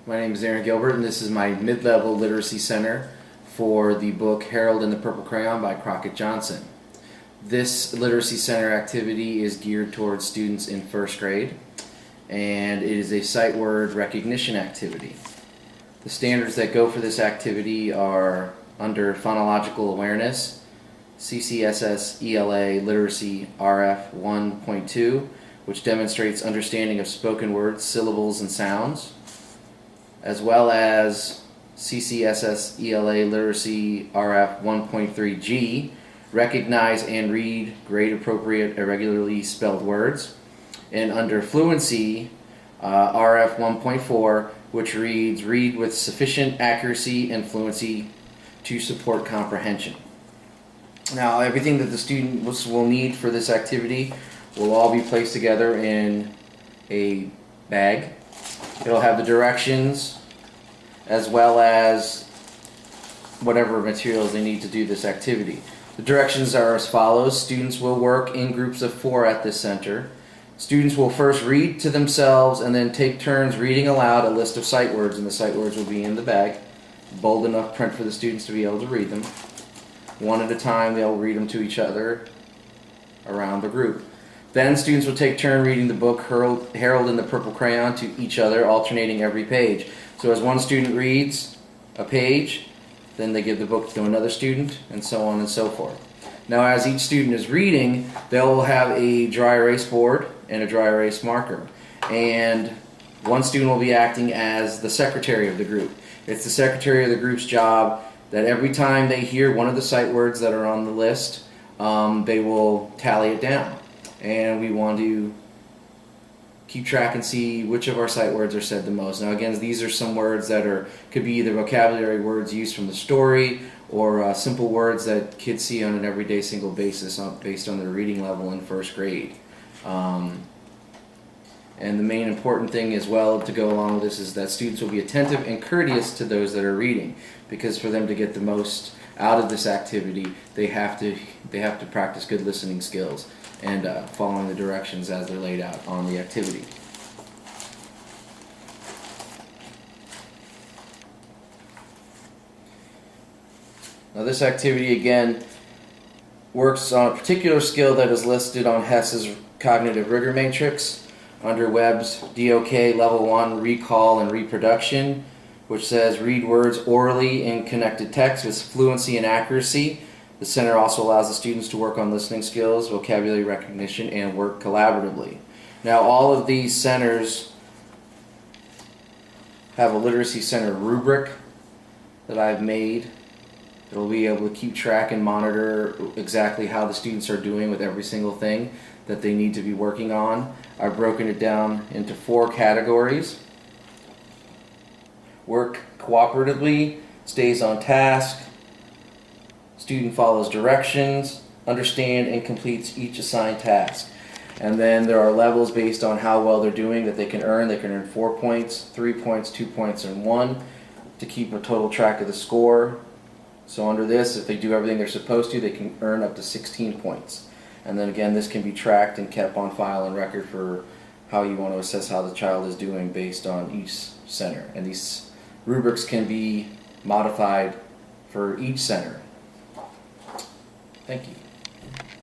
My name is Aaron Gilbert, and this is my mid-level literacy center for the book Harold and the Purple Crayon by Crockett Johnson. This literacy center activity is geared towards students in first grade, and it is a sight word recognition activity. The standards that go for this activity are under phonological awareness, CCSS ELA Literacy RF 1.2, which demonstrates understanding of spoken words, syllables, and sounds, as well as CCSS ELA Literacy RF 1.3G, recognize and read grade appropriate irregularly spelled words, and under fluency RF 1.4, which reads read with sufficient accuracy and fluency to support comprehension. Now, everything that the students will need for this activity will all be placed together in a bag. It'll have the directions as well as whatever materials they need to do this activity. The directions are as follows. Students will work in groups of 4 at this center. Students will first read to themselves and then take turns reading aloud a list of sight words, and the sight words will be in the bag. Bold enough print for the students to be able to read them. One at a time, they'll read them to each other around the group. Then students will take turn reading the book Harold and the Purple Crayon to each other, alternating every page. So as one student reads a page, then they give the book to another student, and so on and so forth. Now, as each student is reading, they'll have a dry erase board and a dry erase marker. And one student will be acting as the secretary of the group. It's the secretary of the group's job that every time they hear one of the sight words that are on the list, they will tally it down. And we want to keep track and see which of our sight words are said the most. Now again, these are some words that could be either vocabulary words used from the story or simple words that kids see on an everyday single basis based on their reading level in first grade. And the main important thing as well to go along with this is that students will be attentive and courteous to those that are reading, because for them to get the most out of this activity, they have to practice good listening skills and following the directions as they're laid out on the activity. Now this activity again works on a particular skill that is listed on Hess's cognitive rigor matrix under Webb's DOK Level 1 Recall and Reproduction, which says read words orally in connected text with fluency and accuracy. The center also allows the students to work on listening skills, vocabulary recognition, and work collaboratively. Now, all of these centers have a literacy center rubric that I've made. It'll be able to keep track and monitor exactly how the students are doing with every single thing that they need to be working on. I've broken it down into 4 categories. Work cooperatively, stays on task, student follows directions, understand and completes each assigned task. And then there are levels based on how well they're doing that they can earn. They can earn 4 points, 3 points, 2 points, and 1 to keep a total track of the score. So under this, if they do everything they're supposed to, they can earn up to 16 points. And then again, this can be tracked and kept on file and record for how you want to assess how the child is doing based on each center. And these rubrics can be modified for each center. Thank you.